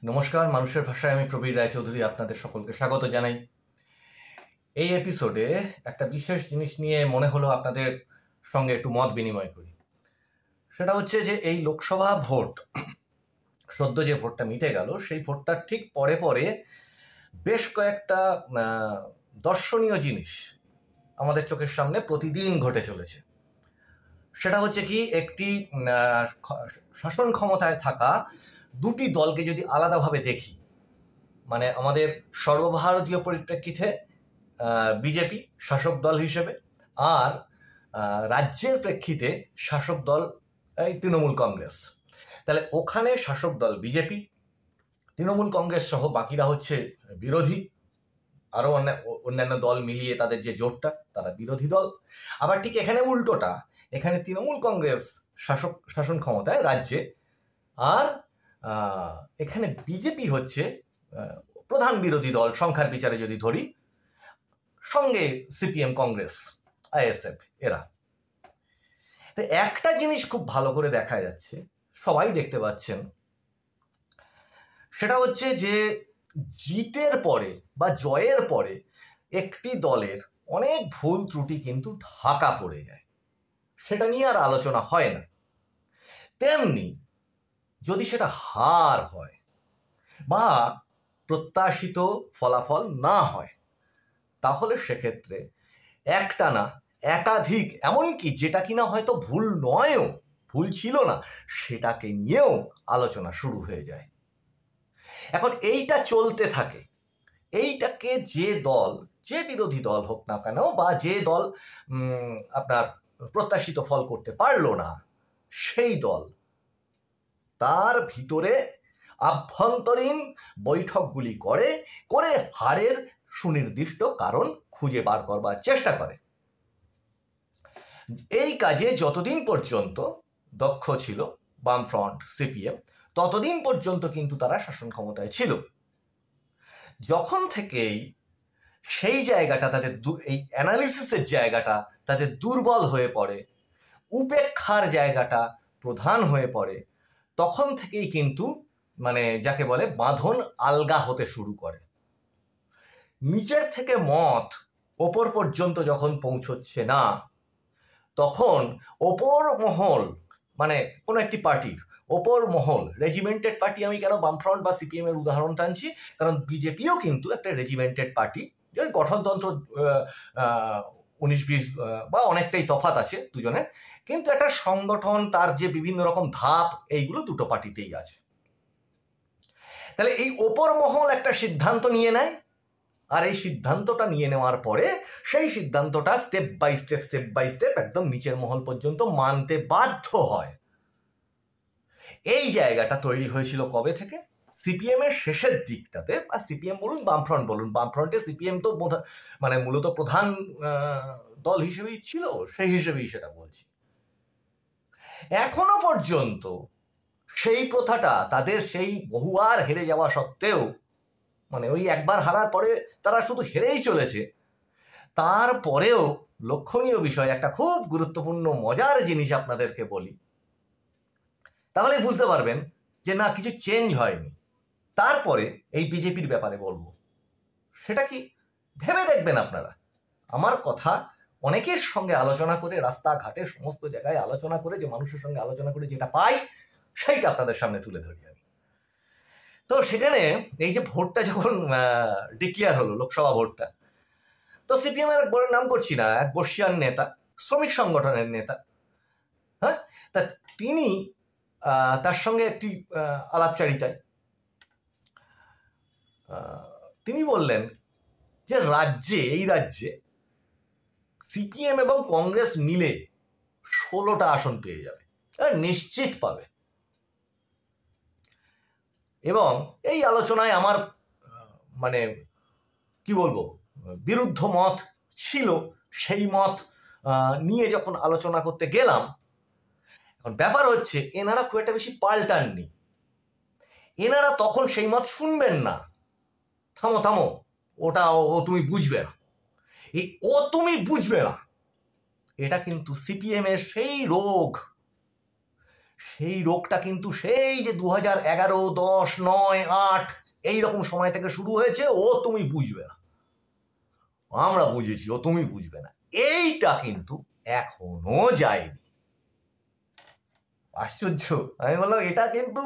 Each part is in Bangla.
নমস্কার, মানুষের ভাষায় আমি প্রবীর রায়চৌধুরী আপনাদের সকলকে স্বাগত জানাই। এই এপিসোডে একটা বিশেষ জিনিস নিয়ে মনে হলো আপনাদের সঙ্গে একটু মত বিনিময় করি। সেটা হচ্ছে যে এই লোকসভা ভোট, সদ্য যে ভোটটা মিটে গেল, সেই ভোটটার ঠিক পরে পরে বেশ কয়েকটা দর্শনীয় জিনিস আমাদের চোখের সামনে প্রতিদিন ঘটে চলেছে। সেটা হচ্ছে কি, একটি শাসন ক্ষমতায় থাকা দুটি দলকে যদি আলাদাভাবে দেখি, মানে আমাদের সর্বভারতীয় পরিপ্রেক্ষিতে বিজেপি শাসক দল হিসেবে, আর রাজ্যের প্রেক্ষিতে শাসক দল এই তৃণমূল কংগ্রেস। তাহলে ওখানে শাসক দল বিজেপি, তৃণমূল কংগ্রেস সহ বাকিরা হচ্ছে বিরোধী, আরও অন্যান্য দল মিলিয়ে তাদের যে জোটটা তারা বিরোধী দল। আবার ঠিক এখানে উল্টোটা, এখানে তৃণমূল কংগ্রেস শাসন ক্ষমতায় রাজ্যে, আর এখানে বিজেপি হচ্ছে প্রধান বিরোধী দল সংখ্যার বিচারে যদি ধরি, সঙ্গে সিপিএম, কংগ্রেস, আইএসএফ এরা। তো একটা জিনিস খুব ভালো করে দেখা যাচ্ছে, সবাই দেখতে পাচ্ছেন, সেটা হচ্ছে যে জিতের পরে বা জয়ের পরে একটি দলের অনেক ভুল ত্রুটি কিন্তু ঢাকা পড়ে যায়, সেটা নিয়ে আর আলোচনা হয় না। তেমনি যদি সেটা হার হয় বা প্রত্যাশিত ফলাফল না হয়, তাহলে সেক্ষেত্রে একটা না একাধিক, এমনকি যেটা কিনা হয়তো ভুল নয়ও, ভুল ছিল না, সেটাকে নিয়েও আলোচনা শুরু হয়ে যায়। এখন এইটা চলতে থাকে, এইটাকে যে দল, যে বিরোধী দল হোক না কেন, বা যে দল আপনার প্রত্যাশিত ফল করতে পারলো না, সেই দল তার ভিতরে আভ্যন্তরীণ বৈঠকগুলি করে হারের সুনির্দিষ্ট কারণ খুঁজে বার করবার চেষ্টা করে। এই কাজে যতদিন পর্যন্ত দক্ষ ছিল বামফ্রন্ট, সিপিএম, ততদিন পর্যন্ত কিন্তু তারা শাসন ক্ষমতায় ছিল। যখন থেকেই সেই জায়গাটা তাদের, এই অ্যানালিসিসের জায়গাটা তাদের দুর্বল হয়ে পড়ে, উপেক্ষার জায়গাটা প্রধান হয়ে পড়ে, তখন থেকেই কিন্তু মানে যাকে বলে বাঁধন আলগা হতে শুরু করে। নিচের থেকে মত ওপর পর্যন্ত যখন পৌঁছচ্ছে না, তখন ওপর মহল, মানে কোনো একটি পার্টির ওপর মহল, রেজিমেন্টেড পার্টি, আমি কেন বামফ্রন্ট বা সিপিএম এর উদাহরণ টানছি, কারণ বিজেপিও কিন্তু একটা রেজিমেন্টেড পার্টি, ওই গঠনতন্ত্র 19-20 বা অনেকটাই তফাৎ আছে দুজনের, কিন্তু একটা সংগঠন, তার যে বিভিন্ন রকম ধাপ, এইগুলো দুটো পার্টিতেই আছে। তাহলে এই ওপর মহল একটা সিদ্ধান্ত নিয়ে নেয়, আর এই সিদ্ধান্তটা নিয়ে নেওয়ার পরে সেই সিদ্ধান্তটা স্টেপ বাই স্টেপ একদম নিচের মহল পর্যন্ত মানতে বাধ্য হয়। এই জায়গাটা তৈরি হয়েছিল কবে থেকে? সিপিএম এর শেষের দিকটাতে, বা সিপিএম বলুন, বামফ্রন্ট বলুন, বামফ্রন্টে সিপিএম তো মানে মূলত প্রধান দল হিসেবেই ছিল, সেই হিসেবেই সেটা বলছি। এখনো পর্যন্ত সেই প্রথাটা তাদের, সেই বহুবার হেরে যাওয়া সত্ত্বেও, মানে ওই একবার হারার পরে তারা শুধু হেরেই চলেছে, তারপরেও লক্ষণীয় বিষয়, একটা খুব গুরুত্বপূর্ণ মজার জিনিস আপনাদেরকে বলি, তাহলে বুঝতে পারবেন যে না, কিছু চেঞ্জ হয়নি। তারপরে এই বিজেপির ব্যাপারে বলবো, সেটা কি ভেবে দেখবেন আপনারা। আমার কথা অনেকের সঙ্গে আলোচনা করে, রাস্তাঘাটে সমস্ত জায়গায় আলোচনা করে, যে মানুষের সঙ্গে আলোচনা করে যেটা পাই, সেইটা আপনাদের সামনে তুলে ধরি আমি। তো সেখানে এই যে ভোটটা যখন ডিক্লেয়ার হলো, লোকসভা ভোটটা, তো সিপিএম এর বড় নাম করছি না, এক বর্ষিয়ান নেতা, শ্রমিক সংগঠনের নেতা, হ্যাঁ, তা তিনি তার সঙ্গে একটি আলাপচারিতায় তিনি বললেন যে এই রাজ্যে সিপিএম এবং কংগ্রেস মিলে 16টা আসন পেয়ে যাবে, নিশ্চিত পাবে। এবং এই আলোচনায় আমার মানে কি বলবো, বিরুদ্ধ মত ছিল, সেই মত নিয়ে যখন আলোচনা করতে গেলাম, এখন ব্যাপার হচ্ছে এনারা খুব একটা বেশি পাল্টাননি। এনারা তখন সেই মত শুনবেন না, থামো ওটা ও তুমি বুঝবে না, এই ও তুমি বুঝবে না, এটা কিন্তু সিপিএম এর সেই রোগ, সেই রোগটা কিন্তু সেই যে 2011, 10, 9, 8 এইরকম সময় থেকে শুরু হয়েছে। ও তুমি বুঝবে না, আমরা বুঝেছি, ও তুমি বুঝবে না, এইটা কিন্তু এখনো যায়নি। আশ্চর্য। আমি বললাম এটা কিন্তু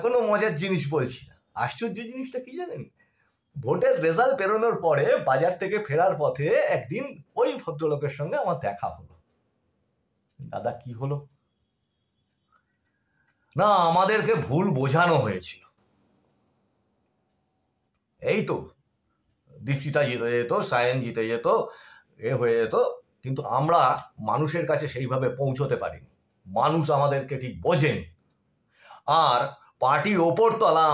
কোনো মজার জিনিস বলছি না। আশ্চর্য জিনিসটা কি জানেন? ভোটের রেজাল্ট বেরোনোর পরে বাজার থেকে ফেরার পথে একদিন ওই ভদ্রলোকের সঙ্গে আমার দেখা হলো। দাদা কি হলো? না, আমাদেরকে ভুল বোঝানো হয়েছিল। এই তো দীক্ষিতা জিতে যেত, সায়ন জিতে যেত, এ হয়ে যেত, কিন্তু আমরা মানুষের কাছে সেইভাবে পৌঁছতে পারিনি। মানুষ আমাদেরকে ঠিক বোঝেনি, আর পার্টির ওপরতলা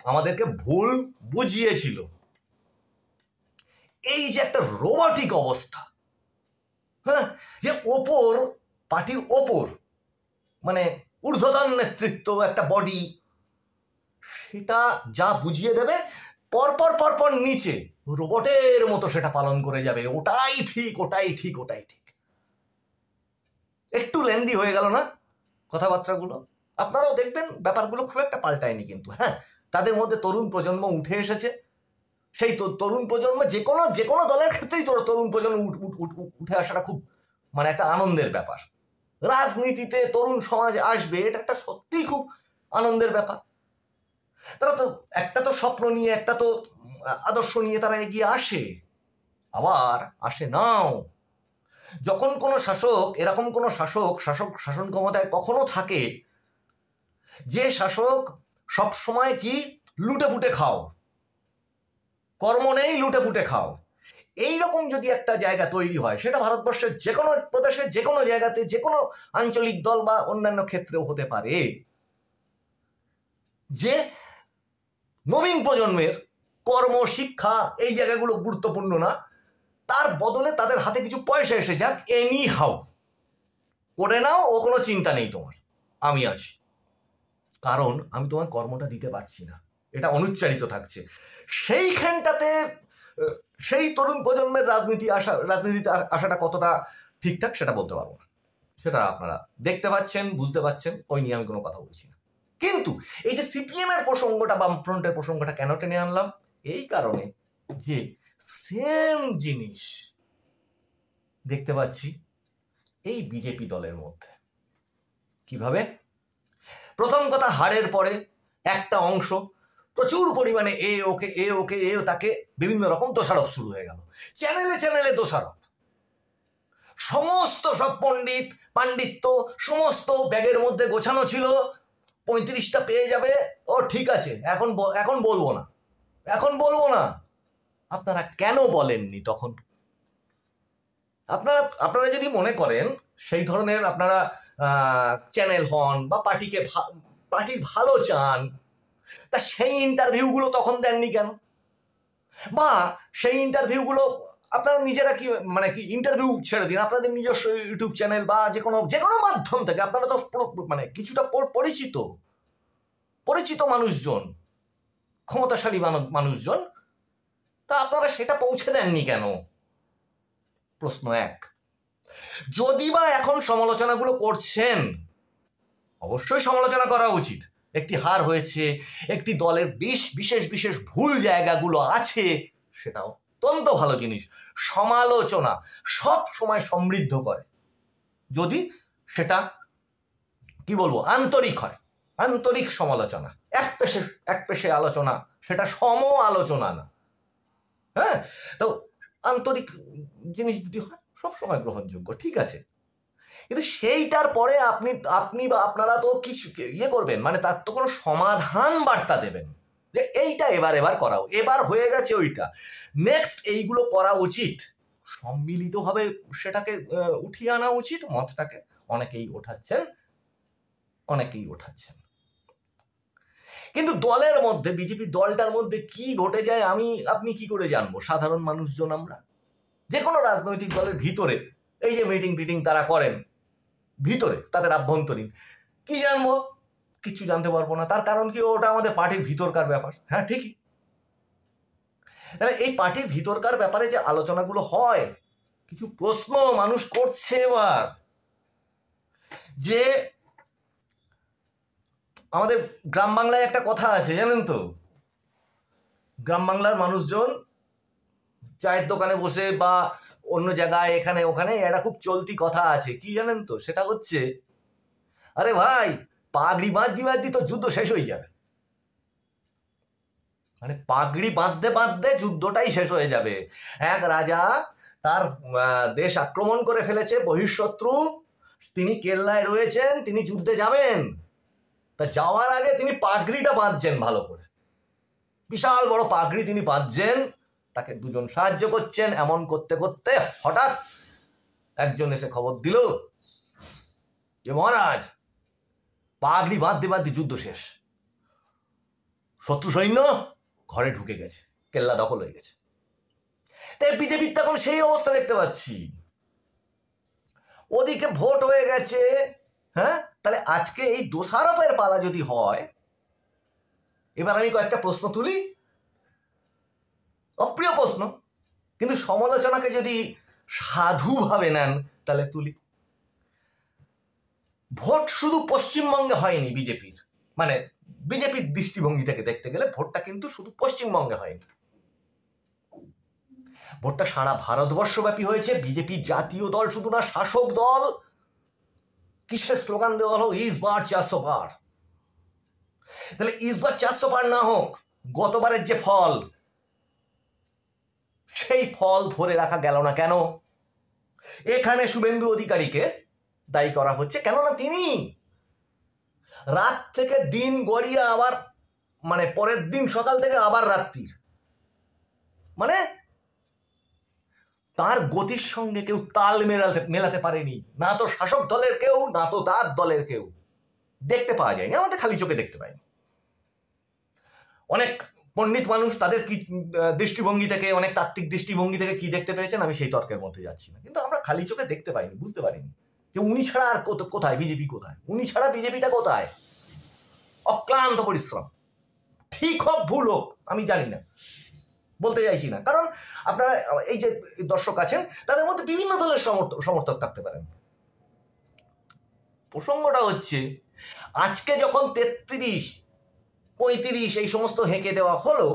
আমাদেরকে ভুল বুঝিয়েছিল। এই যে একটা রোবটিক অবস্থা, হ্যাঁ, যে পার্টির ওপর মানে ঊর্ধ্বতন নেতৃত্ব, একটা বডি, সেটা যা বুঝিয়ে দেবে পরপর পরপর নিচে রোবটের মতো সেটা পালন করে যাবে। ওটাই ঠিক, ওটাই ঠিক, ওটাই ঠিক। একটু লেন্দি হয়ে গেল না কথাবার্তাগুলো? আপনারাও দেখবেন ব্যাপারগুলো খুব একটা পাল্টায়নি কিন্তু। হ্যাঁ, তাদের মধ্যে তরুণ প্রজন্ম উঠে এসেছে। সেই তরুণ প্রজন্ম যে কোনো দলের ক্ষেত্রেই তরুণ প্রজন্ম উঠে আসাটা খুব মানে একটা আনন্দের ব্যাপার। রাজনীতিতে তরুণ সমাজ আসবে, এটা একটা সত্যিই খুব আনন্দের ব্যাপার। তারা তো একটা তো স্বপ্ন নিয়ে, একটা তো আদর্শ নিয়ে তারা এগিয়ে আসে, আবার আসে নাও। যখন কোনো শাসক, এরকম কোনো শাসন ক্ষমতায় কখনো থাকে যে শাসক সব সময় কি লুটে পুটে খাও, কর্ম নেই, লুটে পুটে খাও, এইরকম যদি একটা জায়গা তৈরি হয়, সেটা ভারতবর্ষের যে কোনো প্রদেশে, যে কোনো জায়গাতে, যে কোনো আঞ্চলিক দল বা অন্যান্য ক্ষেত্রেও হতে পারে, যে নবীন প্রজন্মের কর্ম, শিক্ষা, এই জায়গাগুলো গুরুত্বপূর্ণ না, তার বদলে তাদের হাতে কিছু পয়সা এসে যাক, এনি হাউ করে নাও, ও কোনো চিন্তা নেই তোমার, আমি আছি, কারণ আমি তোমার কর্মটা দিতে পারছি না, এটা অনুচ্চারিত থাকছে। সেইখানটাতে সেই তরুণ প্রজন্মের রাজনীতিতে আসাটা কতটা ঠিকঠাক সেটা বলতে পারবো না। সেটা আপনারা দেখতে পাচ্ছেন, বুঝতে পাচ্ছেন, ওই নিয়ে আমি কোনো কথা বলছি না। কিন্তু এই যে সিপিএম এর প্রসঙ্গটা, বামফ্রন্টের প্রসঙ্গটা কেন টেনে আনলাম? এই কারণে যে সেম জিনিস দেখতে পাচ্ছি এই বিজেপি দলের মধ্যে। কিভাবে? প্রথম কথা, হারের পরে একটা অংশ প্রচুর পরিমাণে এ তাকে বিভিন্ন রকম দোষারোপ শুরু হয়ে গেল। চ্যানেলে দোষারোপ, সমস্ত সব পাণ্ডিত্য সমস্ত ব্যাগের মধ্যে গোছানো ছিল, 35টা পেয়ে যাবে, ও ঠিক আছে, এখন বলবো না। আপনারা কেন বলেননি তখন? আপনারা যদি মনে করেন সেই ধরনের আপনারা চ্যানেল হন বা পার্টির ভালো চান, তা সেই ইন্টারভিউগুলো তখন দেননি কেন? বা সেই ইন্টারভিউগুলো আপনারা নিজেরা কি ইন্টারভিউ ছেড়ে দিন, আপনাদের নিজস্ব ইউটিউব চ্যানেল বা যে কোনো মাধ্যম থেকে আপনারা তো কিছুটা পরিচিত মানুষজন, ক্ষমতাশালী মানুষজন, তা আপনারা সেটা পৌঁছে দেননি কেন? প্রশ্ন এক। যদি বা এখন সমালোচনাগুলো করছেন, অবশ্যই সমালোচনা করা উচিত। একটি হার হয়েছে, একটি দলের বিশেষ ভুল জায়গাগুলো আছে, সেটা অত্যন্ত ভালো জিনিস। সমালোচনা সব সময় সমৃদ্ধ করে, যদি সেটা কি বলবো আন্তরিক হয়। আন্তরিক সমালোচনা, এক পেশে আলোচনা, সেটা সম আলোচনা না। হ্যাঁ, তো আন্তরিক জিনিস যদি হয় সব সময় গ্রহণযোগ্য, ঠিক আছে। কিন্তু সেইটার পরে আপনি বা আপনারা তো কিছু করবেন, মানে তার তো কোনো সমাধান বার্তা দেবেন যে এইটা এবার করাও, এবার হয়ে গেছে ওইটা, নেক্সট এইগুলো করা উচিত, সম্মিলিতভাবে সেটাকে উঠিয়ে আনা উচিত মতটাকে। অনেকেই ওঠাচ্ছেন। কিন্তু দলের মধ্যে, বিজেপি দলটার মধ্যে কি ঘটে যায় আপনি কি করে জানবো? সাধারণ মানুষজন আমরা, যে কোনো রাজনৈতিক দলের ভিতরে এই যে মিটিং তারা করেন, ভিতরে তাদের আভ্যন্তরীণ কি জানবো? কিছু জানতে পারবো না। তার কারণ কি? ওটা আমাদের পার্টির ভিতরকার ব্যাপার। হ্যাঁ, ঠিকই। তাহলে এই পার্টির ভিতরকার ব্যাপারে যে আলোচনাগুলো হয়, কিছু প্রশ্ন মানুষ করছে এবার, যে আমাদের গ্রাম বাংলায় একটা কথা আছে জানেন তো, গ্রাম বাংলার মানুষজন চায়ের দোকানে বসে বা অন্য জায়গায় এখানে ওখানে একটা খুব চলতি কথা আছে, কি জানেন তো, সেটা হচ্ছে আরে ভাই পাগড়ি বাঁধতে বাঁধতে তো যুদ্ধ শেষ হয়ে যাবে। মানে পাগড়ি বাঁধতে বাঁধতে যুদ্ধটাই শেষ হয়ে যাবে। এক রাজা তার দেশ আক্রমণ করে ফেলেছে, বহিঃশত্রু, তিনি কেল্লায় রয়েছেন, তিনি যুদ্ধে যাবেন, তা যাওয়ার আগে তিনি পাগড়িটা বাঁধছেন ভালো করে, বিশাল বড় পাগড়ি তিনি বাঁধছেন, তাকে দুজন সাহায্য করছেন। এমন করতে করতে হঠাৎ একজন এসে খবর দিল যে মহারাজ পাগড়ি বাঁধতে বাঁধতে যুদ্ধ শেষ, শত্রু সৈন্য ঘরে ঢুকে গেছে, কেল্লা দখল হয়ে গেছে। তাই বিজেপির তখন সেই অবস্থা দেখতে পাচ্ছি, ওদিকে ভোট হয়ে গেছে। হ্যাঁ, তাহলে আজকে এই দোষারোপের পালা যদি হয়, এবার আমি কয়েকটা প্রশ্ন তুলি, অপ্রিয় প্রশ্ন, কিন্তু সমালোচনাকে যদি সাধুভাবে নেন তাহলে তুলি। ভোট শুধু পশ্চিমবঙ্গে হয়নি বিজেপির, মানে বিজেপির দৃষ্টিভঙ্গি থেকে দেখতে গেলে ভোটটা কিন্তু শুধু পশ্চিমবঙ্গে হয়নি, ভোটটা সারা ভারতবর্ষব্যাপী হয়েছে। বিজেপি জাতীয় দল শুধু না, শাসক দল। কিসের স্লোগান দেওয়া হলো? ইস বার 400 পার। তাহলে ইস বার 400 পার না হোক, গতবারের যে ফল, সেই ফল ধরে রাখা গেল না কেন? এখানে শুভেন্দু অধিকারীকে দায়ী করা হচ্ছে, কেননা তিনি রাত থেকে দিন গড়িয়ে আবার, মানে পরের দিন সকাল থেকে আবার রাত্রির, মানে তার গতির সঙ্গে কেউ তাল মেলাতে পারেনি, না তো শাসক দলের কেউ, না তো তার দলের কেউ। দেখতে পাওয়া যায়নি, আমাদের খালি চোখে দেখতে পাইনি। অনেক পণ্ডিত মানুষ তাদের কি দৃষ্টিভঙ্গি থেকে, অনেক তাত্ত্বিক দৃষ্টিভঙ্গি থেকে কি দেখতে পেয়েছেন, আমি সেই তর্কের মধ্যে যাচ্ছি না, কিন্তু আমরা খালি চোখে দেখতে পাইনি, বুঝতে পারিনি যে উনি ছাড়া আর কোথায় বিজেপি, কোথায় উনি ছাড়া বিজেপিটা কোথায়। অক্লান্ত পরিশ্রম, ঠিক হোক ভুল হোক আমি জানি না, বলতে চাইছি না, কারণ আপনারা এই যে দর্শক আছেন তাদের মধ্যে বিভিন্ন দলের সমর্থক থাকতে পারেন। প্রসঙ্গটা হচ্ছে, আজকে যখন 33, 35 এই সমস্ত হেঁকে দেওয়া হলো,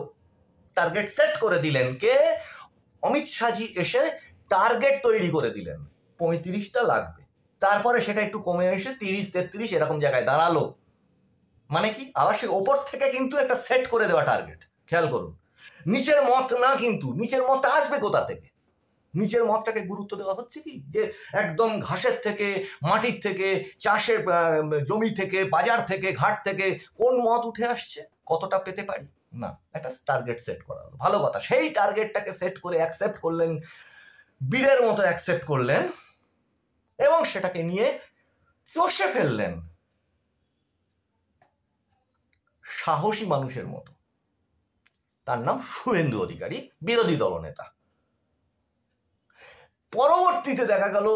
টার্গেট সেট করে দিলেন কে? অমিত শাহজি এসে টার্গেট তৈরি করে দিলেন 35টা লাগবে, তারপরে সেটা একটু কমে এসে 30, 33 এরকম জায়গায় দাঁড়ালো। মানে কি? আবার সে ওপর থেকে কিন্তু একটা সেট করে দেওয়া টার্গেট, খেয়াল করুন, নিচের মত না, কিন্তু নিচের মতটা আসবে কোথা থেকে? নিচের মতটাকে গুরুত্ব দেওয়া হচ্ছে কি, যে একদম ঘাসের থেকে, মাটির থেকে, চাষের জমি থেকে, বাজার থেকে, ঘাট থেকে কোন মত উঠে আসছে, কতটা পেতে পারি? না, একটা টার্গেট সেট করা হলো, ভালো কথা। সেই টার্গেটটাকে সেট করে অ্যাকসেপ্ট করলেন, বীরের মতো অ্যাকসেপ্ট করলেন, এবং সেটাকে নিয়ে চষে ফেললেন সাহসী মানুষের মতো। তার নাম শুভেন্দু অধিকারী, বিরোধী দলনেতা। পরবর্তীতে দেখা গেল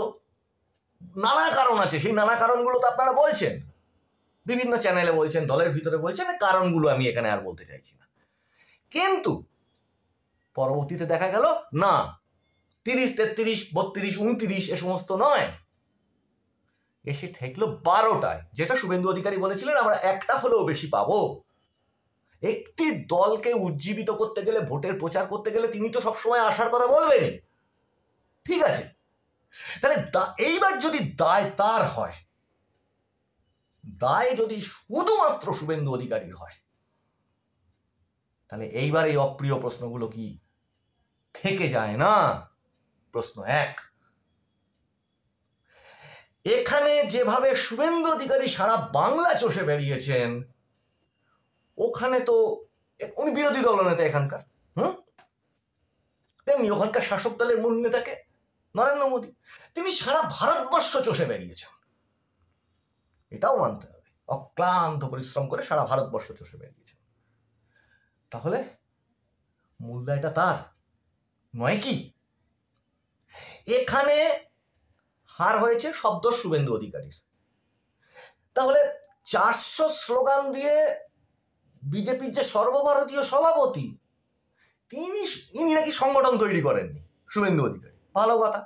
নানা কারণ আছে, সেই নানা কারণগুলো তো আপনারা বলছেন, বিভিন্ন চ্যানেলে বলছেন, দলের ভিতরে বলছেন, কারণগুলো আমি এখানে আর বলতে চাইছি না। কিন্তু পরবর্তীতে দেখা গেল না, 30, 33, 32, 29 এ সমস্ত নয়, এসে ঠেকলো 12টায়, যেটা শুভেন্দু অধিকারী বলেছিলেন আমরা একটা হলেও বেশি পাবো। একটি দলকে উজ্জীবিত করতে গেলে, ভোটের প্রচার করতে গেলে তিনি তো সবসময় আসার কথা বলবেনই, ঠিক আছে? তাহলে এইবার যদি দায় তার হয়, দায় যদি শুধুমাত্র শুভেন্দু অধিকারীর হয়, তাহলে এইবার এই অপ্রিয় প্রশ্নগুলো কি থেকে যায় না? প্রশ্ন 1, এখানে যেভাবে শুভেন্দু অধিকারী সারা বাংলা চষে বেরিয়েছেন, ওখানে তো উনি বিরোধী দলনেতা এখানকার, তেমনি ওখানকার শাসক দলের মূল নেতাকে নরেন্দ্র মোদী, তিনি সারা ভারতবর্ষ চষে বেরিয়েছেন, এটাও মানতে হবে। অক্লান্ত পরিশ্রম করে সারা ভারতবর্ষ চষে বেরিয়েছেন, তাহলে মূল দায়টা তার নয় কি? এখানে হার হয়েছে শব্দ শুভেন্দু অধিকারীর। তাহলে 400 স্লোগান দিয়ে বিজেপির যে সর্বভারতীয় সভাপতি, ইনি নাকি সংগঠন তৈরি করেননি, শুভেন্দু অধিকারী, ভালো কথা।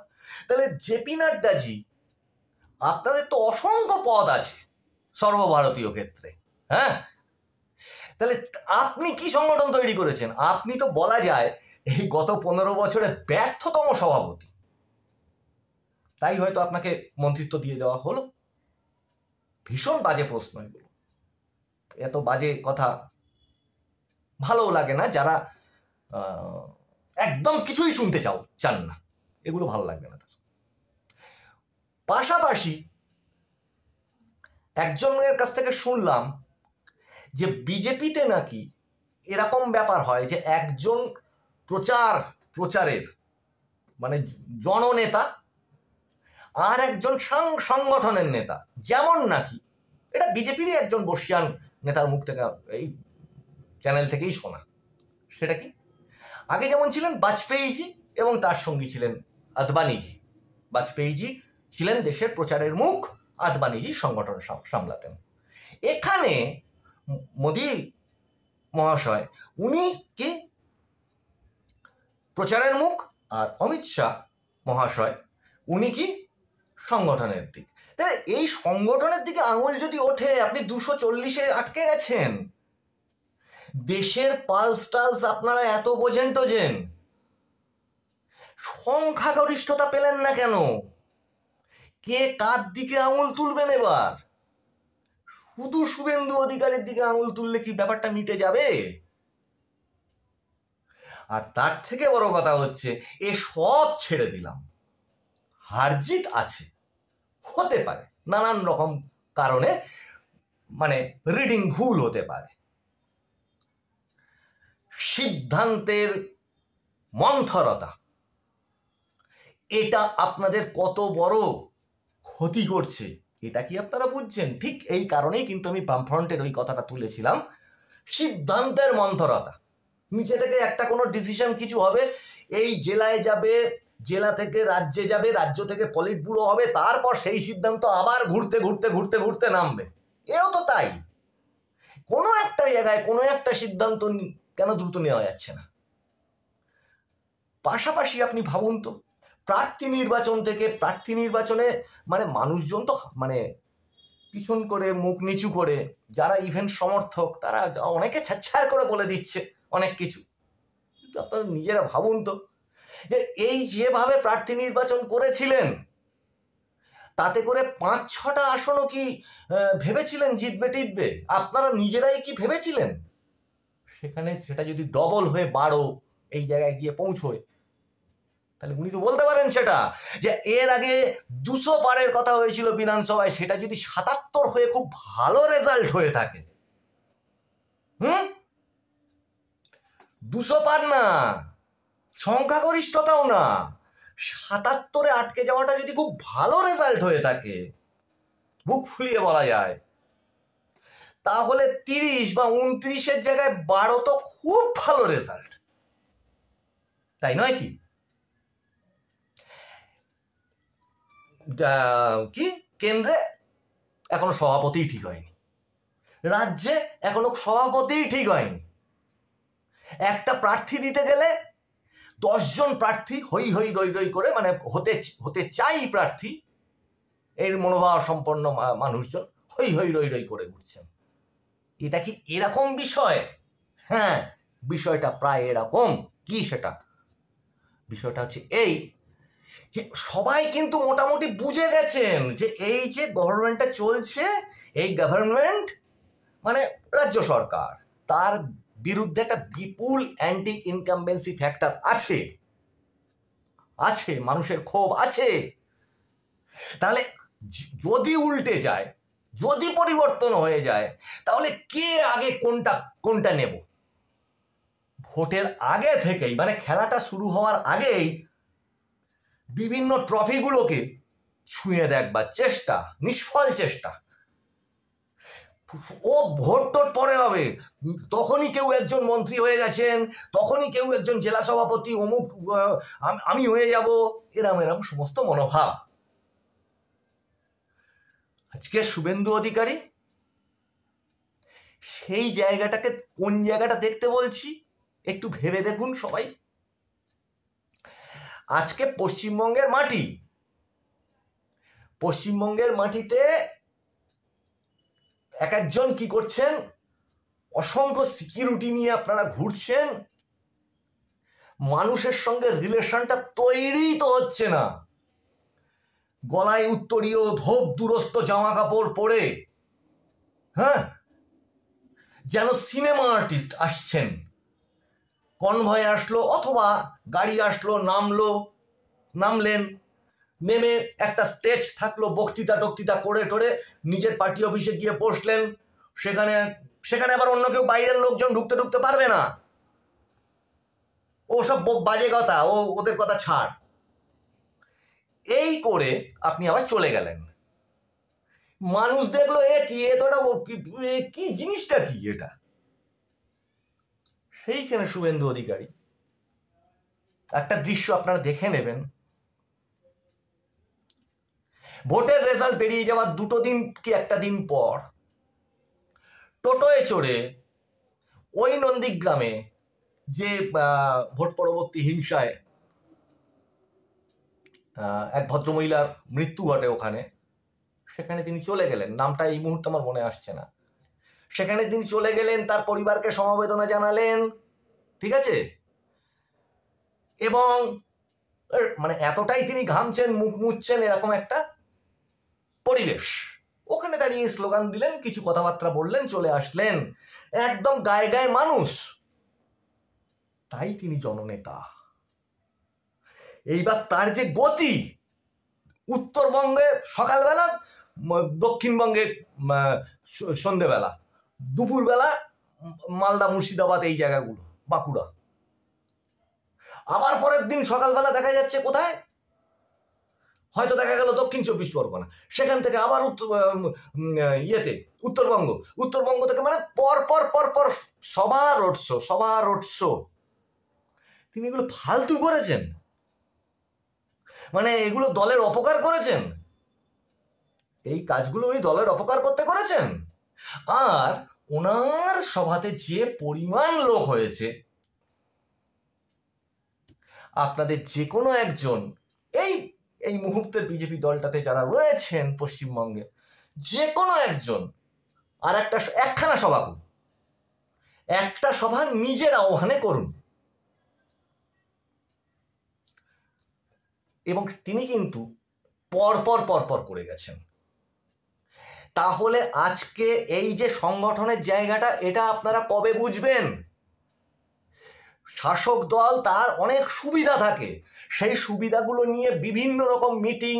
তাহলে জেপি নাড্ডাজি, আপনাদের তো অসংখ্য পদ আছে সর্বভারতীয় ক্ষেত্রে, হ্যাঁ, তাহলে আপনি কি সংগঠন তৈরি করেছেন? আপনি তো বলা যায় এই গত 15 বছরে ব্যর্থতম সভাপতি। তাই হয়তো আপনাকে মন্ত্রিত্ব দিয়ে দেওয়া হলো। ভীষণ বাজে প্রশ্ন এগুলো, এত বাজে কথা ভালো লাগে না। যারা একদম কিছুই শুনতে চান না, এগুলো ভালো লাগবে না তার। পাশাপাশি একজনের কাছ থেকে শুনলাম যে বিজেপিতে নাকি এরকম ব্যাপার হয় যে একজন প্রচারের মানে জননেতা আর একজন সংগঠনের নেতা, যেমন নাকি এটা বিজেপিরই একজন বর্ষিয়ান নেতার মুখ থেকে, এই চ্যানেল থেকেই শোনা। সেটা কি, আগে যেমন ছিলেন বাজপেয়ীজি এবং তার সঙ্গী ছিলেন আদবানিজি। বাজপেয়ীজি ছিলেন দেশের প্রচারের মুখ, আদবানিজি সংগঠন সামলাতেন। এখানে মোদি মহাশয় উনি কি প্রচারের মুখ, আর অমিত শাহ মহাশয় উনি কি সংগঠনের দিক। তাই এই সংগঠনের দিকে আঙুল যদি ওঠে, আপনি 240-এ আটকে গেছেন। দেশের পালস টালস আপনারা এত বোঝেন টোঝেন, সংখ্যাগরিষ্ঠতা পেলেন না কেন? কে কার দিকে আঙুল তুলবেন এবার? শুধু শুভেন্দু অধিকারীর দিকে আঙুল তুললে কি ব্যাপারটা মিটে যাবে? আর তার থেকে বড় কথা হচ্ছে, এ সব ছেড়ে দিলাম, হারজিত আছে, হতে পারে নানান রকম কারণে, মানে রিডিং ভুল হতে পারে, সিদ্ধান্তের মন্থরতা, এটা আপনাদের কত বড় ক্ষতি করছে এটা কি আপনারা বুঝছেন? ঠিক এই কারণেই কিন্তু আমি বামফ্রন্টের ওই কথাটা তুলেছিলাম, সিদ্ধান্তের মন্থরতা। নিচে থেকে একটা কোনো ডিসিশন কিছু হবে, এই জেলায় যাবে, জেলা থেকে রাজ্যে যাবে, রাজ্য থেকে পলিট ব্যুরো হবে, তারপর সেই সিদ্ধান্ত আবার ঘুরতে ঘুরতে ঘুরতে ঘুরতে নামবে। এও তো তাই, কোনো একটা জায়গায় কোনো একটা সিদ্ধান্ত কেন দ্রুত নেওয়া যাচ্ছে না? পাশাপাশি আপনি ভাবুন তো, প্রার্থী নির্বাচনে মানে মানুষজন তো মানে পিছন করে মুখ নিচু করে, যারা ইভেন্ট সমর্থক তারা অনেকে ছাড়ছাড় করে বলে দিচ্ছে অনেক কিছু। কিন্তু আপনারা নিজেরা ভাবুন তো, যে এই যেভাবে প্রার্থী নির্বাচন করেছিলেন, তাতে করে 5-6টা আসনও কি ভেবেছিলেন জিতবে টিতবে? আপনারা নিজেরাই কি ভেবেছিলেন? সেখানে সেটা যদি ডবল হয়ে 12 এই জায়গায় গিয়ে পৌঁছয়, তাহলে উনি তো বলতে পারেন সেটা, যে এর আগে 200 পারের কথা হয়েছিল বিধানসভায়, সেটা যদি 77 হয়ে খুব ভালো রেজাল্ট হয়ে থাকে, 200 পার না, সংখ্যাগরিষ্ঠতাও না, 77-এ আটকে যাওয়াটা যদি খুব ভালো রেজাল্ট হয়ে থাকে, বুক ফুলিয়ে বলা যায়, তাহলে 30 বা 29-এর জায়গায় 12 তো খুব ভালো রেজাল্ট, তাই নয় কি? কি কেন্দ্রে এখনো সভাপতি ঠিক হয়নি, রাজ্যে এখনো সভাপতি ঠিক হয়নি, একটা প্রার্থী দিতে গেলে 10 জন প্রার্থী হই হই রই রই করে, মানে হতে চাই প্রার্থী, এর মনোভাব সম্পন্ন মানুষজন হই হই রই রই করে ঘুরছেন। এটা কি এরকম বিষয়? হ্যাঁ, বিষয়টা প্রায় এরকম। কি সেটা? বিষয়টা হচ্ছে এই যে সবাই কিন্তু মোটামুটি বুঝে গেছেন যে এই যে গভর্নমেন্টটা চলছে, এই গভর্নমেন্ট মানে রাজ্য সরকার, তার বিরুদ্ধে একটা বিপুল অ্যান্টি ইনকামবেন্সি ফ্যাক্টর আছে, মানুষের ক্ষোভ আছে। তাহলে যদি উল্টে যায়, যদি পরিবর্তন হয়ে যায়, তাহলে কে আগে কোনটা নেব? ভোটের আগে থেকেই, মানে খেলাটা শুরু হওয়ার আগেই বিভিন্ন ট্রফিগুলোকে ছুঁয়ে দেখবার চেষ্টা, নিষ্ফল চেষ্টা। ও ভোট টোট পরে হবে, তখনই কেউ একজন মন্ত্রী হয়ে গেছেন, তখনই কেউ একজন জেলা সভাপতি, অমুক আমি হয়ে যাব, এরম সমস্ত মনোভাব। আজকে শুভেন্দু অধিকারী সেই জায়গাটাকে, কোন জায়গাটা দেখতে বলছি একটু ভেবে দেখুন সবাই। আজকে পশ্চিমবঙ্গের মাটিতে এক একজন কি করছেন, অসংখ্য সিকিউরিটি নিয়ে আপনারা ঘুরছেন, মানুষের সঙ্গে রিলেশনটা তৈরি তো হচ্ছে না। গলায় উত্তরীয় ধোপ দুরস্ত জামা কাপড় পরে, হ্যাঁ, যেন সিনেমা আর্টিস্ট আসছেন। কনভয় আসলো অথবা গাড়ি আসলো, নামলেন, নেমে একটা স্টেজ থাকলো, বক্তৃতা করে টোরে নিজের পার্টি অফিসে গিয়ে বসলেন। সেখানে আবার অন্য কেউ বাইরের লোকজন ঢুকতে পারবে না। ও সব বাজে কথা, ওদের কথা ছাড়। এই করে আপনি আবার চলে গেলেন। মানুষ দেখলো এ কি, কি জিনিসটা কি এটা। সেইখানে শুভেন্দু অধিকারী একটা দৃশ্য আপনারা দেখে নেবেন। ভোটের রেজাল্ট বেরিয়ে যাওয়ার 2 দিন কি 1 দিন পর টোটোয় চড়ে ওই নন্দীগ্রামে যে ভোট পরবর্তী হিংসায় এক ভদ্রমহিলার মৃত্যু ঘটে ওখানে, সেখানে তিনি চলে গেলেন। নামটা এই মুহূর্তে আমার মনে আসছে না। সেখানে তিনি চলে গেলেন, তার পরিবারকে সমবেদনা জানালেন, ঠিক আছে। এবং মানে এতটাই তিনি ঘামছেন, মুখ মুছছেন, এরকম একটা পরিবেশ। ওখানে দাঁড়িয়ে স্লোগান দিলেন, কিছু কথাবার্তা বললেন, চলে আসলেন। একদম গায়ে গায়ে মানুষ, তাই তিনি জননেতা। এইবার তার যে গতি, উত্তরবঙ্গে সকালবেলা, দক্ষিণবঙ্গে সন্ধেবেলা, দুপুরবেলা মালদা, মুর্শিদাবাদ, এই জায়গাগুলো, বাঁকুড়া। আবার পরের দিন সকালবেলা দেখা যাচ্ছে কোথায়, হয়তো দেখা গেল দক্ষিণ 24 পরগনা, সেখান থেকে আবার উত্তরবঙ্গ থেকে, মানে পর সবার রোড শো। তিনি এগুলো ফালতু করেছেন, মানে এগুলো দলের অপকার করেছেন। এই কাজগুলো উনি দলের অপকার করতে করেছেন। আর ওনার সভাতে যে পরিমাণ লোক হয়েছে, আপনাদের যে কোনো একজন এই মুহূর্তের বিজেপি দলটাতে যারা রয়েছেন পশ্চিমবঙ্গে, যে কোনো একজন আর একখানা সভা করুন, একটা সভা নিজের আহ্বানে করুন। এবং তিনি কিন্তু পরপর করে গেছেন। তাহলে আজকে এই যে সংগঠনের জায়গাটা, এটা আপনারা কবে বুঝবেন? শাসক দল তার অনেক সুবিধা থাকে, সেই সুবিধাগুলো নিয়ে বিভিন্ন রকম মিটিং,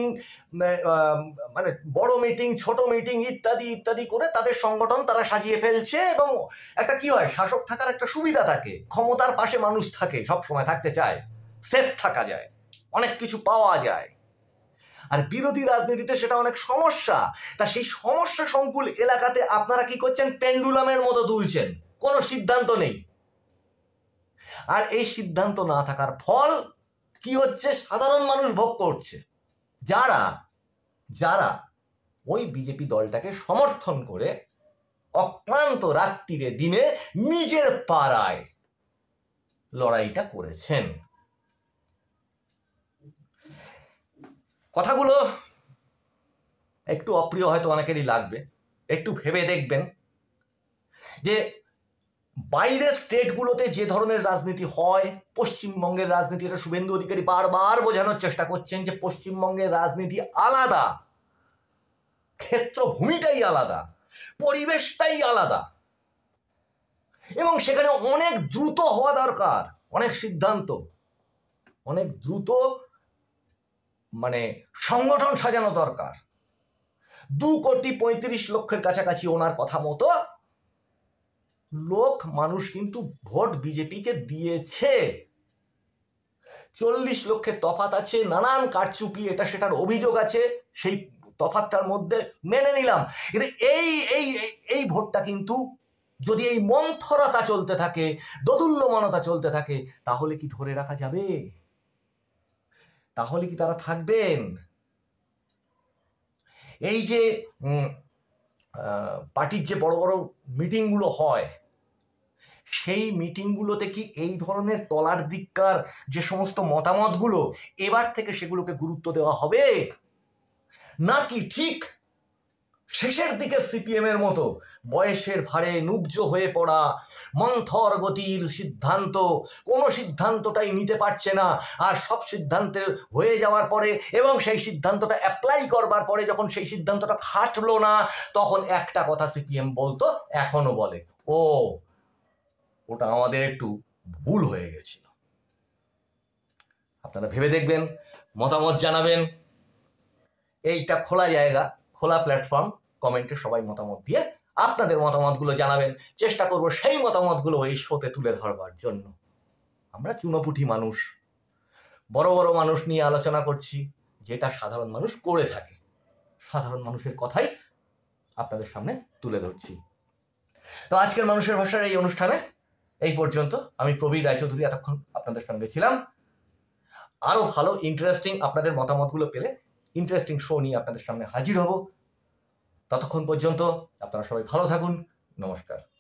মানে বড় মিটিং, ছোট মিটিং, ইত্যাদি করে তাদের সংগঠন তারা সাজিয়ে ফেলছে। এবং একটা কি হয়, শাসক থাকার একটা সুবিধা থাকে, ক্ষমতার পাশে মানুষ থাকে, সব সময় থাকতে চায়, সেফ থাকা যায়, অনেক কিছু পাওয়া যায়। আর বিরোধী রাজনীতিতে সেটা অনেক সমস্যা। তা সেই সমস্যা সংকুল এলাকাতে আপনারা কি করছেন, পেন্ডুলামের মতো দুলছেন, কোনো সিদ্ধান্ত নেই। আর এই সিদ্ধান্ত না থাকার ফল কি হচ্ছে, সাধারণ মানুষ ভোগ করছে, যারা ওই বিজেপি দলটাকে সমর্থন করে অক্লান্ত রাত্রিরে দিনে নিজের পাড়ায় লড়াইটা করেছেন। কথাগুলো একটু অপ্রিয় হয়তো অনেকেরই লাগবে, একটু ভেবে দেখবেন যে বাইরের স্টেটগুলোতে যে ধরনের রাজনীতি হয়, পশ্চিমবঙ্গের রাজনীতি, এটা শুভেন্দু অধিকারী বারবার বোঝানোর চেষ্টা করছেন যে পশ্চিমবঙ্গের রাজনীতি আলাদা, ক্ষেত্রভূমিটাই আলাদা, পরিবেশটাই আলাদা, এবং সেখানে অনেক দ্রুত হওয়া দরকার, অনেক সিদ্ধান্ত, অনেক দ্রুত মানে সংগঠন সাজানো দরকার। 2,35,00,000 কাছাকাছি ওনার কথা মতো মানুষ কিন্তু ভোট বিজেপিকে দিয়েছে। 40 লক্ষের তফাৎ আছে, নানান কারচুপি, এটা সেটার অভিযোগ আছে, সেই তফাৎটার মধ্যে মেনে নিলাম। কিন্তু এই ভোটটা কিন্তু যদি এই মন্থরতা চলতে থাকে, দোদুল্যমানতা চলতে থাকে, তাহলে কি ধরে রাখা যাবে? তাহলে কি তারা থাকবেন? এই যে পার্টির যে বড় বড় মিটিংগুলো হয়, সেই মিটিংগুলোতে কি এই ধরনের তলার দিককার যে সমস্ত মতামতগুলো, এবার থেকে সেগুলোকে গুরুত্ব দেওয়া হবে? নাকি ঠিক শেষের দিকে সিপিএম এর মতো বয়সের ভারে নুব্জ হয়ে পড়া, মন্থর গতির সিদ্ধান্ত, কোনো সিদ্ধান্তটাই নিতে পারছে না। আর সব সিদ্ধান্তের হয়ে যাওয়ার পরে এবং সেই সিদ্ধান্তটা অ্যাপ্লাই করবার পরে যখন সেই সিদ্ধান্তটা খাটলো না, তখন একটা কথা সিপিএম বলতো, এখনো বলে, ও ওটা আমাদের একটু ভুল হয়ে গেছিল। আপনারা ভেবে দেখবেন, মতামত জানাবেন। এইটা খোলা জায়গা, খোলা প্ল্যাটফর্ম, কমেন্টে সবাই মতামত দিয়ে আপনাদের মতামতগুলো জানাবেন। চেষ্টা করব সেই মতামতগুলো এই শোতে তুলে ধরবার জন্য। আমরা চুনোপুঁটি মানুষ, বড় বড় মানুষ নিয়ে আলোচনা করছি, যেটা সাধারণ মানুষ করে থাকে। সাধারণ মানুষের কথাই আপনাদের সামনে তুলে ধরছি। তো আজকের মানুষের ভাষার এই অনুষ্ঠানে এই পর্যন্ত। আমি প্রবীর রায়চৌধুরী এতক্ষণ আপনাদের সঙ্গে ছিলাম। আরও ভালো ইন্টারেস্টিং আপনাদের মতামতগুলো পেলে ইন্টারেস্টিং শো নিয়ে আপনাদের সামনে হাজির হব। ততক্ষণ পর্যন্ত আপনারা সবাই ভালো থাকুন। নমস্কার।